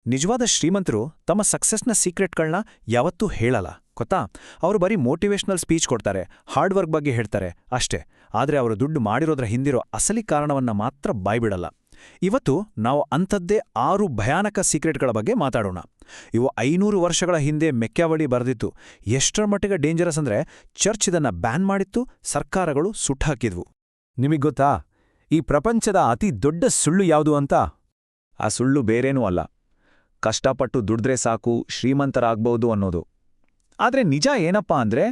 ನಿಜವಾದ ಶ್ರೀಮಂತರು ತಮ್ಮ ಸಕ್ಸಸ್ನ ಸೀಕ್ರೆಟ್ಗಳನ್ನ ಯಾವತ್ತೂ ಹೇಳಲ್ಲ ಗೊತ್ತಾ. ಅವರು ಬರೀ ಮೋಟಿವೇಶನಲ್ ಸ್ಪೀಚ್ ಕೊಡ್ತಾರೆ, ಹಾರ್ಡ್ ವರ್ಕ್ ಬಗ್ಗೆ ಹೇಳ್ತಾರೆ ಅಷ್ಟೇ. ಆದರೆ ಅವರು ದುಡ್ಡು ಮಾಡಿರೋದ್ರ ಹಿಂದಿರೋ ಅಸಲಿ ಕಾರಣವನ್ನ ಮಾತ್ರ ಬಾಯ್ಬಿಡಲ್ಲ. ಇವತ್ತು ನಾವು ಅಂಥದ್ದೇ 6 ಭಯಾನಕ ಸೀಕ್ರೆಟ್ಗಳ ಬಗ್ಗೆ ಮಾತಾಡೋಣ. ಇವು 500 ವರ್ಷಗಳ ಹಿಂದೆ ಮೆಕ್ಯಾವಳಿ ಬರೆದಿತ್ತು. ಎಷ್ಟರ ಮಟ್ಟಿಗೆ ಡೇಂಜರಸ್ ಅಂದ್ರೆ ಚರ್ಚ್ ಇದನ್ನ ಬ್ಯಾನ್ ಮಾಡಿತ್ತು, ಸರ್ಕಾರಗಳು ಸುಟ್ಟಾಕಿದ್ವು. ನಿಮಿಗ್ಗೊತ್ತಾ ಈ ಪ್ರಪಂಚದ ಅತಿ ದೊಡ್ಡ ಸುಳ್ಳು ಯಾವುದು ಅಂತ? ಆ ಸುಳ್ಳು ಬೇರೇನೂ ಅಲ್ಲ, ಕಷ್ಟಪಟ್ಟು ದುಡಿದ್ರೆ ಸಾಕು ಶ್ರೀಮಂತರಾಗ್ಬೋದು ಅನ್ನೋದು. ಆದ್ರೆ ನಿಜ ಏನಪ್ಪಾ ಅಂದ್ರೆ,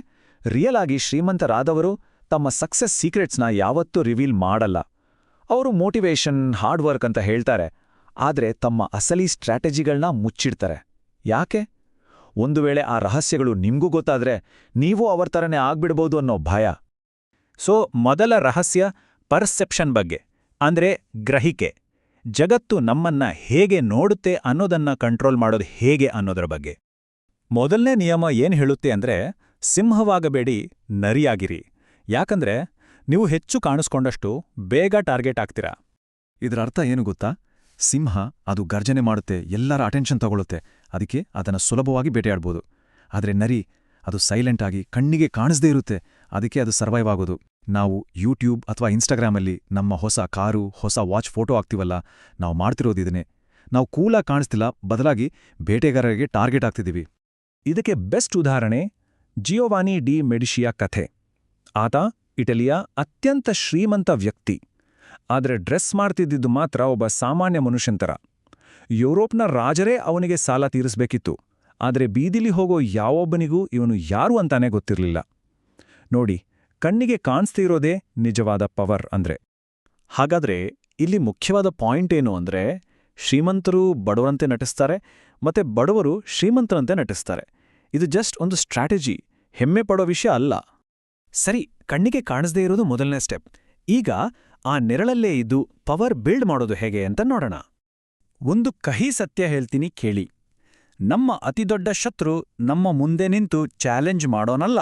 ರಿಯಲ್ ಆಗಿ ಶ್ರೀಮಂತರಾದವರು ತಮ್ಮ ಸಕ್ಸಸ್ ಸೀಕ್ರೆಟ್ಸ್ನ ಯಾವತ್ತೂ ರಿವೀಲ್ ಮಾಡಲ್ಲ. ಅವರು ಮೋಟಿವೇಶನ್, ಹಾರ್ಡ್ ವರ್ಕ್ ಅಂತ ಹೇಳ್ತಾರೆ, ಆದ್ರೆ ತಮ್ಮ ಅಸಲಿ ಸ್ಟ್ರಾಟಜಿಗಳನ್ನ ಮುಚ್ಚಿಡ್ತಾರೆ. ಯಾಕೆ? ಒಂದು ವೇಳೆ ಆ ರಹಸ್ಯಗಳು ನಿಮ್ಗೂ ಗೊತ್ತಾದ್ರೆ ನೀವು ಅವರ ಥರನೇ ಆಗ್ಬಿಡ್ಬೋದು ಅನ್ನೋ ಭಯ. ಸೊ ಮೊದಲ ರಹಸ್ಯ ಪರ್ಸೆಪ್ಷನ್ ಬಗ್ಗೆ, ಅಂದ್ರೆ ಗ್ರಹಿಕೆ. ಜಗತ್ತು ನಮ್ಮನ್ನ ಹೇಗೆ ನೋಡುತ್ತೆ ಅನ್ನೋದನ್ನ ಕಂಟ್ರೋಲ್ ಮಾಡೋದು ಹೇಗೆ ಅನ್ನೋದರ ಬಗ್ಗೆ. ಮೊದಲನೇ ನಿಯಮ ಏನ್ ಹೇಳುತ್ತೆ ಅಂದ್ರೆ, ಸಿಂಹವಾಗಬೇಡಿ, ನರಿಯಾಗಿರಿ. ಯಾಕಂದ್ರೆ ನೀವು ಹೆಚ್ಚು ಕಾಣಿಸ್ಕೊಂಡಷ್ಟು ಬೇಗ ಟಾರ್ಗೆಟ್ ಆಗ್ತೀರಾ. ಇದರ ಅರ್ಥ ಏನು ಗೊತ್ತಾ? ಸಿಂಹ ಅದು ಗರ್ಜನೆ ಮಾಡುತ್ತೆ, ಎಲ್ಲರ ಅಟೆನ್ಷನ್ ತಗೊಳುತ್ತೆ, ಅದಕ್ಕೆ ಅದನ್ನು ಸುಲಭವಾಗಿ ಬೇಟೆಯಾಡ್ಬೋದು. ಆದರೆ ನರಿ ಅದು ಸೈಲೆಂಟ್ ಆಗಿ ಕಣ್ಣಿಗೆ ಕಾಣಿಸ್ದೇ ಇರುತ್ತೆ, ಅದಕ್ಕೆ ಅದು ಸರ್ವೈವ್ ಆಗೋದು. ನಾವು ಯೂಟ್ಯೂಬ್ ಅಥವಾ ಇನ್ಸ್ಟಾಗ್ರಾಮಲ್ಲಿ ನಮ್ಮ ಹೊಸ ಕಾರು, ಹೊಸ ವಾಚ್ ಫೋಟೋ ಹಾಕ್ತೀವಲ್ಲ, ನಾವು ಮಾಡ್ತಿರೋದಿದನ್ನೇ. ನಾವು ಕೂಲಾಗಿ ಕಾಣಿಸ್ತಿಲ್ಲ, ಬದಲಾಗಿ ಬೇಟೆಗಾರರಿಗೆ ಟಾರ್ಗೆಟ್ ಆಗ್ತಿದ್ದೀವಿ. ಇದಕ್ಕೆ ಬೆಸ್ಟ್ ಉದಾಹರಣೆ ಜಿಯೋವಾನಿ ಡಿ ಮೆಡಿಶಿಯಾ ಕಥೆ. ಆತ ಇಟಲಿಯ ಅತ್ಯಂತ ಶ್ರೀಮಂತ ವ್ಯಕ್ತಿ, ಆದರೆ ಡ್ರೆಸ್ ಮಾಡ್ತಿದ್ದಿದ್ದು ಮಾತ್ರ ಒಬ್ಬ ಸಾಮಾನ್ಯ ಮನುಷ್ಯಂತರ. ಯುರೋಪ್ನ ರಾಜರೇ ಅವನಿಗೆ ಸಾಲ ತೀರಿಸಬೇಕಿತ್ತು, ಆದರೆ ಬೀದಿಲಿ ಹೋಗೋ ಯಾವೊಬ್ಬನಿಗೂ ಇವನು ಯಾರು ಅಂತಾನೆ ಗೊತ್ತಿರಲಿಲ್ಲ. ನೋಡಿ, ಕಣ್ಣಿಗೆ ಕಾಣಿಸ್ತಿರೋದೇ ನಿಜವಾದ ಪವರ್ ಅಂದ್ರೆ. ಹಾಗಾದ್ರೆ ಇಲ್ಲಿ ಮುಖ್ಯವಾದ ಪಾಯಿಂಟ್ ಏನು ಅಂದ್ರೆ, ಶ್ರೀಮಂತರು ಬಡವರಂತೆ ನಟಿಸ್ತಾರೆ, ಮತ್ತೆ ಬಡವರು ಶ್ರೀಮಂತರಂತೆ ನಟಿಸ್ತಾರೆ. ಇದು ಜಸ್ಟ್ ಒಂದು ಸ್ಟ್ರಾಟಜಿ, ಹೆಮ್ಮೆ ಪಡೋ ವಿಷಯ ಅಲ್ಲ. ಸರಿ, ಕಣ್ಣಿಗೆ ಕಾಣಿಸ್ದೇ ಇರೋದು ಮೊದಲನೇ ಸ್ಟೆಪ್. ಈಗ ಆ ನೆರಳಲ್ಲೇ ಇದ್ದು ಪವರ್ ಬಿಲ್ಡ್ ಮಾಡೋದು ಹೇಗೆ ಅಂತ ನೋಡೋಣ. ಒಂದು ಕಹಿ ಸತ್ಯ ಹೇಳ್ತೀನಿ ಕೇಳಿ. ನಮ್ಮ ಅತಿದೊಡ್ಡ ಶತ್ರು ನಮ್ಮ ಮುಂದೆ ನಿಂತು ಚಾಲೆಂಜ್ ಮಾಡೋನಲ್ಲ,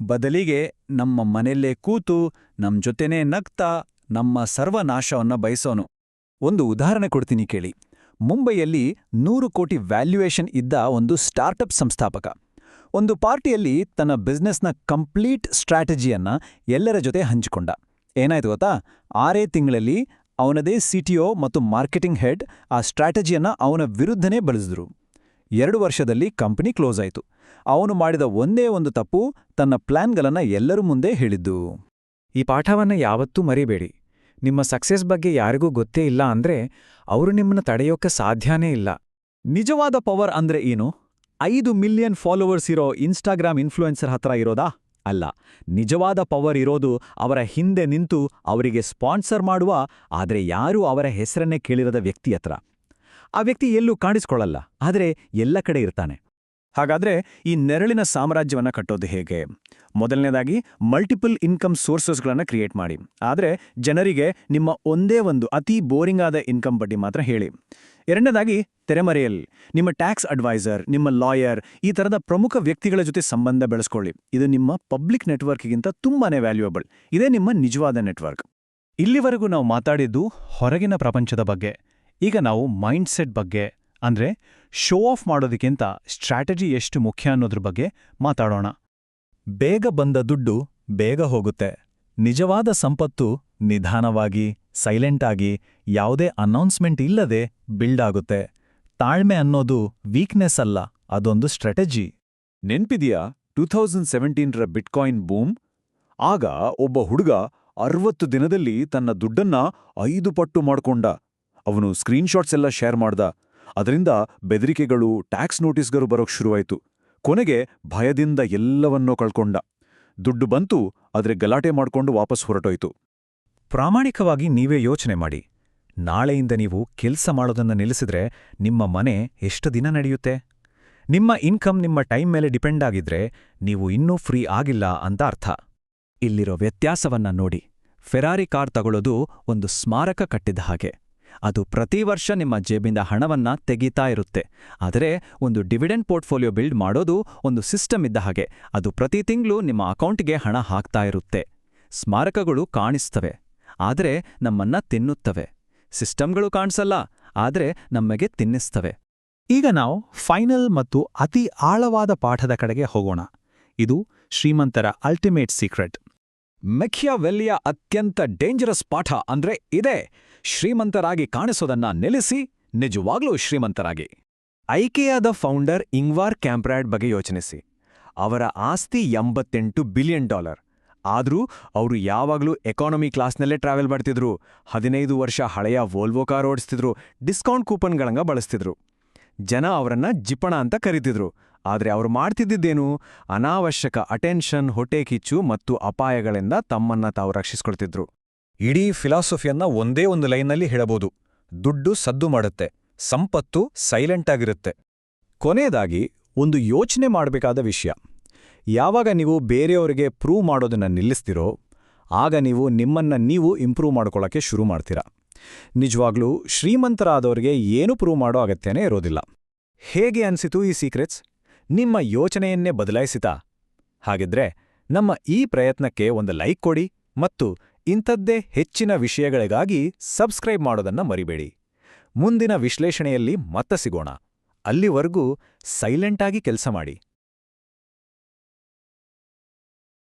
ಬದಲಿಗೆ ನಮ್ಮ ಮನೆಯಲ್ಲೇ ಕೂತು ನಮ್ ಜೊತೆನೇ ನಗ್ತಾ ನಮ್ಮ ಸರ್ವನಾಶವನ್ನ ಬಯಸೋನು. ಒಂದು ಉದಾಹರಣೆ ಕೊಡ್ತೀನಿ ಕೇಳಿ. ಮುಂಬೈಯಲ್ಲಿ 100 ಕೋಟಿ ವ್ಯಾಲ್ಯೂಯೇಷನ್ ಇದ್ದ ಒಂದು ಸ್ಟಾರ್ಟಪ್ ಸಂಸ್ಥಾಪಕ ಒಂದು ಪಾರ್ಟಿಯಲ್ಲಿ ತನ್ನ ಬಿಸ್ನೆಸ್ನ ಕಂಪ್ಲೀಟ್ ಸ್ಟ್ರಾಟಜಿಯನ್ನ ಎಲ್ಲರ ಜೊತೆ ಹಂಚಿಕೊಂಡ. ಏನಾಯ್ತು ಗೊತ್ತಾ? 6 ತಿಂಗಳಲ್ಲಿ ಅವನದೇ ಸಿಟಿಒ ಮತ್ತು ಮಾರ್ಕೆಟಿಂಗ್ ಹೆಡ್ ಆ ಸ್ಟ್ರಾಟಜಿಯನ್ನ ಅವನ ವಿರುದ್ಧನೇ ಬಳಸಿದ್ರು. 2 ವರ್ಷದಲ್ಲಿ ಕಂಪನಿ ಕ್ಲೋಸ್ ಆಯಿತು. ಅವನು ಮಾಡಿದ ಒಂದೇ ಒಂದು ತಪ್ಪು, ತನ್ನ ಪ್ಲಾನ್ಗಳನ್ನ ಎಲ್ಲರ ಮುಂದೆ ಹೇಳಿದ್ದು. ಈ ಪಾಠವನ್ನ ಯಾವತ್ತೂ ಮರಿಬೇಡಿ. ನಿಮ್ಮ ಸಕ್ಸಸ್ ಬಗ್ಗೆ ಯಾರಿಗೂ ಗೊತ್ತೇ ಇಲ್ಲ ಅಂದ್ರೆ ಅವರು ನಿಮ್ಮನ್ನ ತಡೆಯೋಕೆ ಸಾಧ್ಯನೇ ಇಲ್ಲ. ನಿಜವಾದ ಪವರ್ ಅಂದ್ರೆ ಏನು? 5 ಮಿಲಿಯನ್ ಫಾಲೋವರ್ಸ್ ಇರೋ ಇನ್ಸ್ಟಾಗ್ರಾಮ್ ಇನ್ಫ್ಲೂಯೆನ್ಸರ್ ಹತ್ರ ಇರೋದಾ? ಅಲ್ಲ. ನಿಜವಾದ ಪವರ್ ಇರೋದು ಅವರ ಹಿಂದೆ ನಿಂತು ಅವರಿಗೆ ಸ್ಪಾನ್ಸರ್ ಮಾಡುವ, ಆದರೆ ಯಾರೂ ಅವರ ಹೆಸರನ್ನೇ ಕೇಳಿರದ ವ್ಯಕ್ತಿ ಹತ್ರ. ಆ ವ್ಯಕ್ತಿ ಎಲ್ಲೂ ಕಾಣಿಸ್ಕೊಳ್ಳಲ್ಲ, ಆದರೆ ಎಲ್ಲ ಕಡೆ ಇರ್ತಾನೆ. ಹಾಗಾದ್ರೆ ಈ ನೆರಳಿನ ಸಾಮ್ರಾಜ್ಯವನ್ನ ಕಟ್ಟೋದು ಹೇಗೆ? ಮೊದಲನೇದಾಗಿ ಮಲ್ಟಿಪಲ್ ಇನ್ಕಮ್ ಸೋರ್ಸಸ್ಗಳನ್ನ ಕ್ರಿಯೇಟ್ ಮಾಡಿ. ಆದರೆ ಜನರಿಗೆ ನಿಮ್ಮ ಒಂದೇ ಒಂದು ಅತಿ ಬೋರಿಂಗ್ ಆದ ಇನ್ಕಮ್ ಬಗ್ಗೆ ಮಾತ್ರ ಹೇಳಿ. ಎರಡನೇದಾಗಿ ತೆರೆಮರೆಯಲ್ಲಿ ನಿಮ್ಮ ಟ್ಯಾಕ್ಸ್ ಅಡ್ವೈಸರ್, ನಿಮ್ಮ ಲಾಯರ್, ಈ ಥರದ ಪ್ರಮುಖ ವ್ಯಕ್ತಿಗಳ ಜೊತೆ ಸಂಬಂಧ ಬೆಳೆಸ್ಕೊಳ್ಳಿ. ಇದು ನಿಮ್ಮ ಪಬ್ಲಿಕ್ ನೆಟ್ವರ್ಕ್ಗಿಂತ ತುಂಬಾನೇ ವ್ಯಾಲ್ಯೂಯಬಲ್. ಇದೇ ನಿಮ್ಮ ನಿಜವಾದ ನೆಟ್ವರ್ಕ್. ಇಲ್ಲಿವರೆಗೂ ನಾವು ಮಾತಾಡಿದ್ದು ಹೊರಗಿನ ಪ್ರಪಂಚದ ಬಗ್ಗೆ. ಈಗ ನಾವು ಮೈಂಡ್ಸೆಟ್ ಬಗ್ಗೆ, ಅಂದ್ರೆ ಶೋ ಆಫ್ ಮಾಡೋದಕ್ಕಿಂತ ಸ್ಟ್ರಾಟಜಿ ಎಷ್ಟು ಮುಖ್ಯ ಅನ್ನೋದ್ರ ಬಗ್ಗೆ ಮಾತಾಡೋಣ. ಬೇಗ ಬಂದ ದುಡ್ಡು ಬೇಗ ಹೋಗುತ್ತೆ. ನಿಜವಾದ ಸಂಪತ್ತು ನಿಧಾನವಾಗಿ, ಸೈಲೆಂಟಾಗಿ, ಯಾವುದೇ ಅನೌನ್ಸ್ಮೆಂಟ್ ಇಲ್ಲದೆ ಬಿಲ್ಡ್ ಆಗುತ್ತೆ. ತಾಳ್ಮೆ ಅನ್ನೋದು ವೀಕ್ನೆಸ್ ಅಲ್ಲ, ಅದೊಂದು ಸ್ಟ್ರಾಟಜಿ. ನೆನ್ಪಿದೆಯಾ 2017ರ ಬಿಟ್ಕಾಯಿನ್ ಬೂಮ್? ಆಗ ಒಬ್ಬ ಹುಡುಗ 60 ದಿನದಲ್ಲಿ ತನ್ನ ದುಡ್ಡನ್ನ 5 ಪಟ್ಟು ಮಾಡ್ಕೊಂಡ. ಅವನು ಸ್ಕ್ರೀನ್ಶಾಟ್ಸ್ ಎಲ್ಲ ಶೇರ್ ಮಾಡ್ದ. ಅದರಿಂದ ಬೆದರಿಕೆಗಳು, ಟ್ಯಾಕ್ಸ್ ನೋಟಿಸ್ಗಳು ಬರೋಕ್ ಶುರುವಾಯ್ತು. ಕೊನೆಗೆ ಭಯದಿಂದ ಎಲ್ಲವನ್ನೂ ಕಳ್ಕೊಂಡ. ದುಡ್ಡು ಬಂತು, ಆದ್ರೆ ಗಲಾಟೆ ಮಾಡ್ಕೊಂಡು ವಾಪಸ್ ಹೊರಟೋಯ್ತು. ಪ್ರಾಮಾಣಿಕವಾಗಿ ನೀವೇ ಯೋಚನೆ ಮಾಡಿ. ನಾಳೆಯಿಂದ ನೀವು ಕೆಲ್ಸ ಮಾಡೋದನ್ನ ನಿಲ್ಲಿಸಿದ್ರೆ ನಿಮ್ಮ ಮನೆ ಎಷ್ಟು ದಿನ ನಡೆಯುತ್ತೆ? ನಿಮ್ಮ ಇನ್ಕಮ್ ನಿಮ್ಮ ಟೈಮ್ ಮೇಲೆ ಡಿಪೆಂಡ್ ಆಗಿದ್ರೆ ನೀವು ಇನ್ನೂ ಫ್ರೀ ಆಗಿಲ್ಲ ಅಂತ ಅರ್ಥ. ಇಲ್ಲಿರೋ ವ್ಯತ್ಯಾಸವನ್ನ ನೋಡಿ. ಫೆರಾರಿ ಕಾರ್ ತಗೊಳ್ಳೋದು ಒಂದು ಸ್ಮಾರಕ ಕಟ್ಟಿದ ಹಾಗೆ. ಅದು ಪ್ರತಿ ವರ್ಷ ನಿಮ್ಮ ಜೇಬಿಂದ ಹಣವನ್ನ ತೆಗೀತಾ ಇರುತ್ತೆ. ಆದರೆ ಒಂದು ಡಿವಿಡೆಂಡ್ ಪೋರ್ಟ್ಫೋಲಿಯೋ ಬಿಲ್ಡ್ ಮಾಡೋದು ಒಂದು ಸಿಸ್ಟಮ್ ಇದ್ದ ಹಾಗೆ. ಅದು ಪ್ರತಿ ತಿಂಗಳು ನಿಮ್ಮ ಅಕೌಂಟ್ಗೆ ಹಣ ಹಾಕ್ತಾ ಇರುತ್ತೆ. ಸ್ಮಾರಕಗಳು ಕಾಣಿಸ್ತವೆ, ಆದರೆ ನಮ್ಮನ್ನ ತಿನ್ನುತ್ತವೆ. ಸಿಸ್ಟಮ್ಗಳು ಕಾಣಿಸಲ್ಲ, ಆದರೆ ನಮಗೆ ತಿನ್ನಿಸ್ತವೆ. ಈಗ ನಾವು ಫೈನಲ್ ಮತ್ತು ಅತಿ ಆಳವಾದ ಪಾಠದ ಕಡೆಗೆ ಹೋಗೋಣ. ಇದು ಶ್ರೀಮಂತರ ಅಲ್ಟಿಮೇಟ್ ಸೀಕ್ರೆಟ್. ಮೆಕಿಯಾವೆಲ್ಲಿಯ ಅತ್ಯಂತ ಡೇಂಜರಸ್ ಪಾಠ ಅಂದ್ರೆ ಇದೇ: ಶ್ರೀಮಂತರಾಗಿ ಕಾಣಿಸೋದನ್ನ ನಿಲ್ಲಿಸಿ, ನಿಜವಾಗ್ಲೂ ಶ್ರೀಮಂತರಾಗಿ. ಐಕೆಯಾದ ಫೌಂಡರ್ ಇಂಗ್ವಾರ್ ಕ್ಯಾಂಪ್ರಾಡ್ ಬಗ್ಗೆ ಯೋಚಿಸಿ. ಅವರ ಆಸ್ತಿ $88 ಬಿಲಿಯನ್. ಆದ್ರೂ ಅವರು ಯಾವಾಗ್ಲೂ ಎಕಾನಮಿ ಕ್ಲಾಸ್ನಲ್ಲೇ ಟ್ರಾವೆಲ್ ಮಾಡ್ತಿದ್ರು, 15 ವರ್ಷ ಹಳೆಯ ವೋಲ್ವೋ ಕಾರ್ ಓಡಿಸ್ತಿದ್ರು, ಡಿಸ್ಕೌಂಟ್ ಕೂಪನ್ಗಳಂಗ ಬಳಸ್ತಿದ್ರು. ಜನ ಅವರನ್ನ ಜಿಪಣ ಅಂತ ಕರೀತಿದ್ರು. ಆದ್ರೆ ಅವ್ರು ಮಾಡ್ತಿದ್ದೇನು? ಅನಾವಶ್ಯಕ ಅಟೆನ್ಷನ್, ಹೊಟ್ಟೆ ಕಿಚ್ಚು ಮತ್ತು ಅಪಾಯಗಳಿಂದ ತಮ್ಮನ್ನ ತಾವು ರಕ್ಷಿಸ್ಕೊಳ್ತಿದ್ರು. ಇಡೀ ಫಿಲಾಸಫಿಯನ್ನ ಒಂದೇ ಒಂದು ಲೈನ್ನಲ್ಲಿ ಹೇಳಬಹುದು: ದುಡ್ಡು ಸದ್ದು ಮಾಡುತ್ತೆ, ಸಂಪತ್ತು ಸೈಲೆಂಟ್ ಆಗಿರುತ್ತೆ. ಕೊನೆಯದಾಗಿ ಒಂದು ಯೋಚನೆ ಮಾಡಬೇಕಾದ ವಿಷಯ: ಯಾವಾಗ ನೀವು ಬೇರೆಯವರಿಗೆ ಪ್ರೂವ್ ಮಾಡೋದನ್ನ ನಿಲ್ಲಿಸ್ತಿರೋ, ಆಗ ನೀವು ನಿಮ್ಮನ್ನ ನೀವು ಇಂಪ್ರೂವ್ ಮಾಡ್ಕೊಳ್ಳೋಕೆ ಶುರು ಮಾಡ್ತೀರಾ. ನಿಜವಾಗ್ಲೂ ಶ್ರೀಮಂತರಾದವರಿಗೆ ಏನೂ ಪ್ರೂವ್ ಮಾಡೋ ಅಗತ್ಯನೇ ಇರೋದಿಲ್ಲ. ಹೇಗೆ ಅನ್ಸಿತು ಈ ಸೀಕ್ರೆಟ್ಸ್? ನಿಮ್ಮ ಯೋಚನೆಯನ್ನೇ ಬದಲಾಯಿಸಿತಾ? ಹಾಗಿದ್ರೆ ನಮ್ಮ ಈ ಪ್ರಯತ್ನಕ್ಕೆ ಒಂದು ಲೈಕ್ ಕೊಡಿ ಮತ್ತು ಇಂಥದ್ದೇ ಹೆಚ್ಚಿನ ವಿಷಯಗಳಿಗಾಗಿ ಸಬ್ಸ್ಕ್ರೈಬ್ ಮಾಡೋದನ್ನ ಮರಿಬೇಡಿ. ಮುಂದಿನ ವಿಶ್ಲೇಷಣೆಯಲ್ಲಿ ಮತ್ತೆ ಸಿಗೋಣ. ಅಲ್ಲಿವರೆಗೂ ಸೈಲೆಂಟಾಗಿ ಕೆಲಸ ಮಾಡಿ.